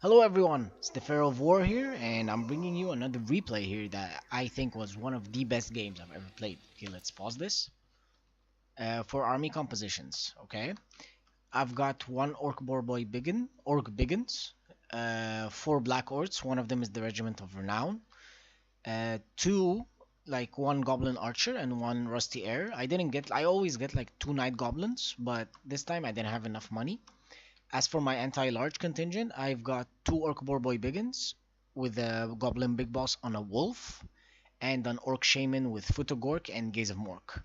Hello everyone, it's the Pharaoh of War here, and I'm bringing you another replay here that I think was one of the best games I've ever played. Okay, let's pause this. For army compositions, okay? I've got one Orc Biggins, four Black Orcs, one of them is the Regiment of Renown, two, like one Goblin Archer and one Rusty Heir. I always get like two Night Goblins, but this time I didn't have enough money. As for my anti-large contingent, I've got two Orc Boy Biggins with a Goblin Big Boss on a Wolf, and an Orc Shaman with Futogork and Gaze of Mork.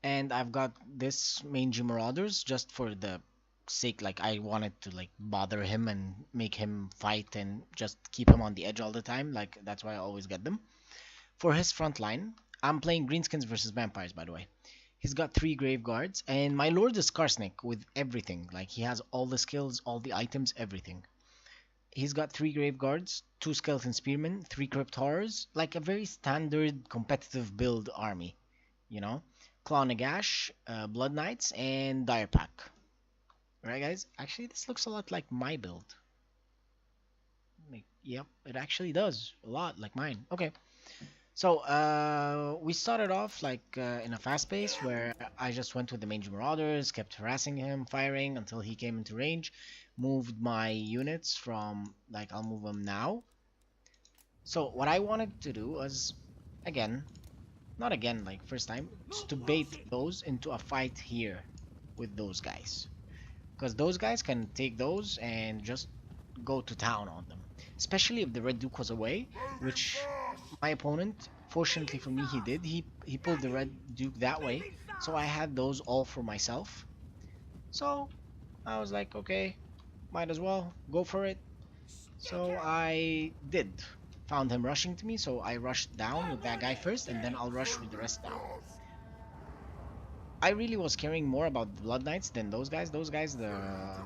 And I've got this Mangy Marauders just for the sake, like I wanted to like bother him and make him fight and just keep him on the edge all the time. Like that's why I always get them. For his front line, I'm playing Greenskins versus Vampires, by the way. He's got three Grave Guards, and my Lord is Skarsnik with everything. Like, he has all the skills, all the items, everything. He's got three Grave Guards, two Skeleton Spearmen, three Crypt Horrors, like a very standard competitive build army, you know? Claw Nagash, Blood Knights, and Dire Pack. Right, guys? Actually, this looks a lot like my build. Like, yep, it actually does. A lot like mine. Okay. So, we started off like in a fast pace where I just went with the Mangy Marauders, kept harassing him, firing until he came into range, moved my units from, like, I'll move them now. So, what I wanted to do was, again, not again, like first time, is to bait those into a fight here with those guys. Because those guys can take those and just go to town on them. Especially if the Red Duke was away, which my opponent, fortunately for me, he did. He pulled the Red Duke that way, so I had those all for myself. So I was like, okay, might as well go for it. So I did. Found him rushing to me, so I rushed down with that guy first, and then I'll rush with the rest down. I really was caring more about the Blood Knights than those guys. Those guys, the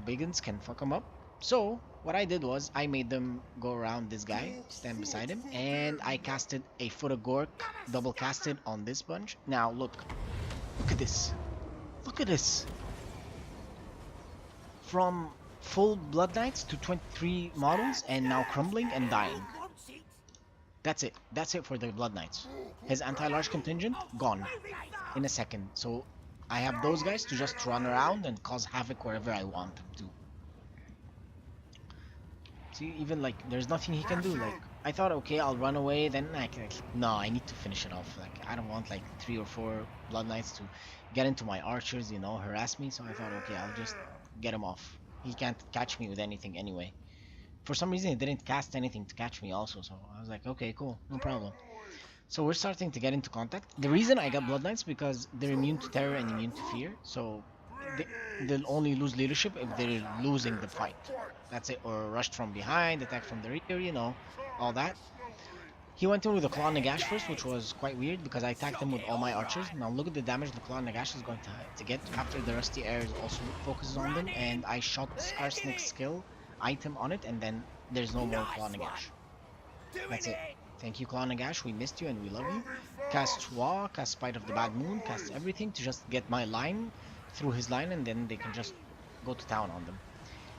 Biggins can fuck them up. So what I did was I made them go around this guy, stand beside him, and I casted a Foot of Gork, double casted on this bunch. Now look at this. Look at this. From full Blood Knights to 23 models and now crumbling and dying. That's it. That's it for the Blood Knights. His anti-large contingent, gone in a second. So I have those guys to just run around and cause havoc wherever I want them to. See, even like, there's nothing he can do. Like, I thought, okay, I'll run away, then no, I need to finish it off. Like, I don't want like 3 or 4 Blood Knights to get into my archers, you know, harass me. So I thought, okay, I'll just get him off. He can't catch me with anything anyway. For some reason, he didn't cast anything to catch me also, so I was like, okay, cool, no problem. So we're starting to get into contact. The reason I got Blood Knights because they're immune to terror and immune to fear, so they'll only lose leadership if they're losing the fight. That's it, or rushed from behind, attacked from the rear, you know, all that. He went in with the Claw Nagash first, which was quite weird because I attacked him with all my archers. Now look at the damage the Claw Nagash is going to get after the Rusty Heir also focuses on them, and I shot Skarsniks' skill item on it, and then there's no more Claw Nagash. That's it. Thank you, Claw Nagash. We missed you and we love you. Cast Chua, cast Spite of the Bad Moon, cast everything to just get my line through his line, and then they can just go to town on them.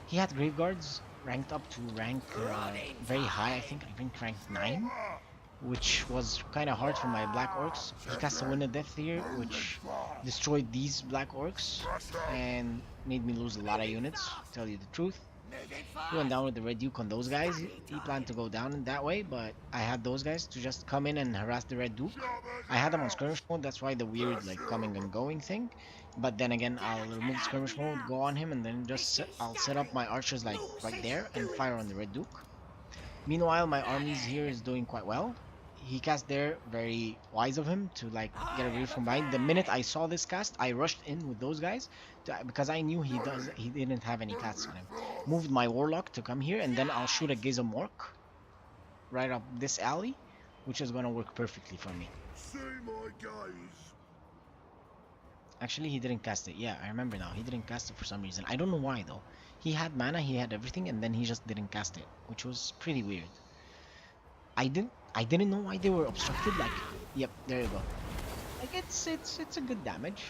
He had Grave Guards ranked up to rank very high, I think ranked 9, which was kind of hard for my Black Orcs. He cast a Wind of Death here, which destroyed these Black Orcs and made me lose a lot of units, to tell you the truth. He went down with the Red Duke on those guys. He planned to go down in that way, but I had those guys to just come in and harass the Red Duke. I had them on skirmish mode, that's why the weird like coming and going thing. But then again, I'll remove skirmish mode, go on him, and then just I'll set up my archers like right there and fire on the Red Duke. Meanwhile, my armies here is doing quite well. He cast there, very wise of him to like get away from behind. The minute I saw this cast, I rushed in with those guys because I knew he didn't have any casts on him. Moved my Warlock to come here, and then I'll shoot a Gaze of Mork right up this alley, which is gonna work perfectly for me. Actually, he didn't cast it. Yeah, I remember now. He didn't cast it for some reason. I don't know why though. He had mana, he had everything, and then he just didn't cast it, which was pretty weird. I didn't know why they were obstructed. Like, yep, there you go. Like it's a good damage.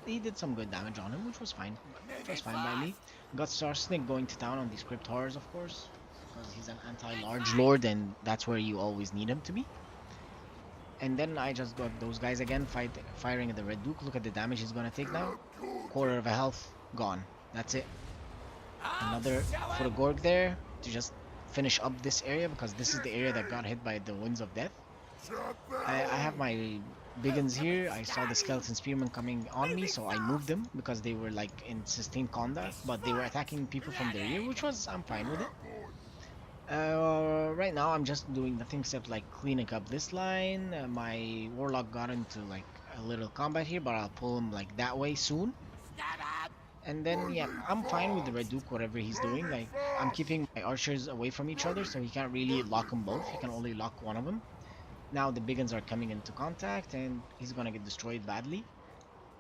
He did some good damage on him, which was fine. It was fine by me. Got Skarsnik going to town on these crypt horrors, of course, because he's an anti-large lord, and that's where you always need him to be. And then I just got those guys again, firing at the Red Duke. Look at the damage he's gonna take now. Quarter of a health, gone. That's it. Another for the Gorg there to just finish up this area, because this is the area that got hit by the Winds of Death. I have my Biggins here. I saw the Skeleton Spearmen coming on me, so I moved them because they were like in sustained combat, but they were attacking people from the rear, which was, I'm fine with it. Right now I'm just doing nothing except like cleaning up this line. My Warlock got into like a little combat here, but I'll pull him like that way soon. And then yeah, I'm fine with the Red Duke, whatever he's doing. Like, I'm keeping my archers away from each other, so he can't really lock them both. He can only lock one of them. Now the big guns are coming into contact, and he's gonna get destroyed badly.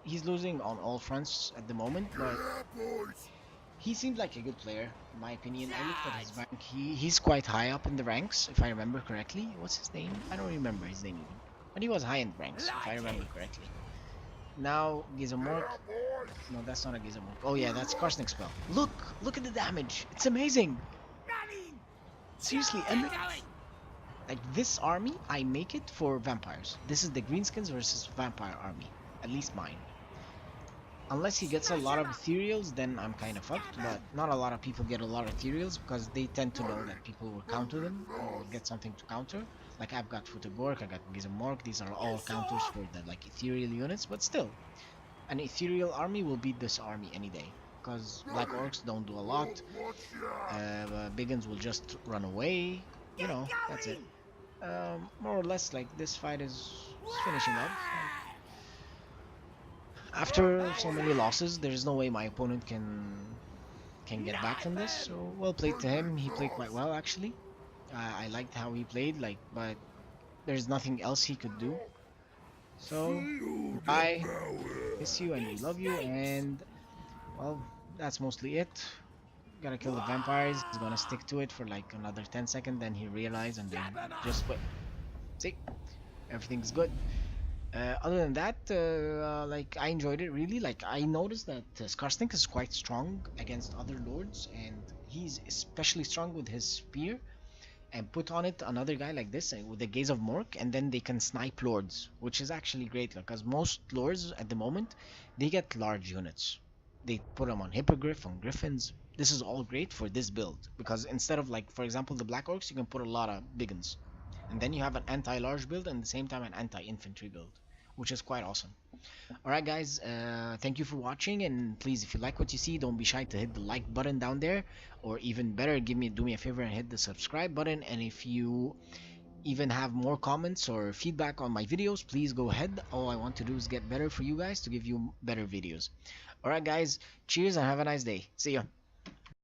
He's losing on all fronts at the moment, but he seemed like a good player, in my opinion. I looked at his rank. He's quite high up in the ranks, if I remember correctly. What's his name? I don't remember his name even. But he was high in the ranks, if I remember correctly. Now, Gizamork. No, that's not a Gizamork. Oh yeah, that's Skarsnik's spell. Look at the damage. It's amazing. Seriously, like this army, I make it for vampires. This is the Greenskins versus vampire army. At least mine. Unless he gets a lot of ethereals, then I'm kind of fucked, but not a lot of people get a lot of ethereals because they tend to know that people will counter them or get something to counter. Like, I've got Futagork, I got Gizamork, these are all counters for the like ethereal units, but still, an ethereal army will beat this army any day because Black Orcs don't do a lot. Biggins will just run away, you know, that's it. More or less, like, this fight is finishing up. After so many losses, there's no way my opponent can get back from this. So well played to him. He played quite well actually. I liked how he played, like, but there's nothing else he could do. So I miss you and we love you, and well, that's mostly it. Gotta kill the vampires. He's gonna stick to it for like another 10 seconds, then he realized and then just quit. See, everything's good. Other than that, like, I enjoyed it really. Like, I noticed that Skarsnik is quite strong against other lords, and he's especially strong with his spear. And put on it another guy like this with the Gaze of Mork, and then they can snipe lords, which is actually great. Because most lords at the moment, they get large units. They put them on Hippogriff, on Griffins. This is all great for this build, because instead of, like, for example, the Black Orcs, you can put a lot of Biggins. And then you have an anti-large build and at the same time an anti-infantry build, which is quite awesome. Alright guys, thank you for watching, and please, if you like what you see, don't be shy to hit the like button down there, or even better, do me a favor and hit the subscribe button. And if you even have more comments or feedback on my videos, please go ahead. All I want to do is get better for you guys to give you better videos. Alright guys, cheers and have a nice day. See ya.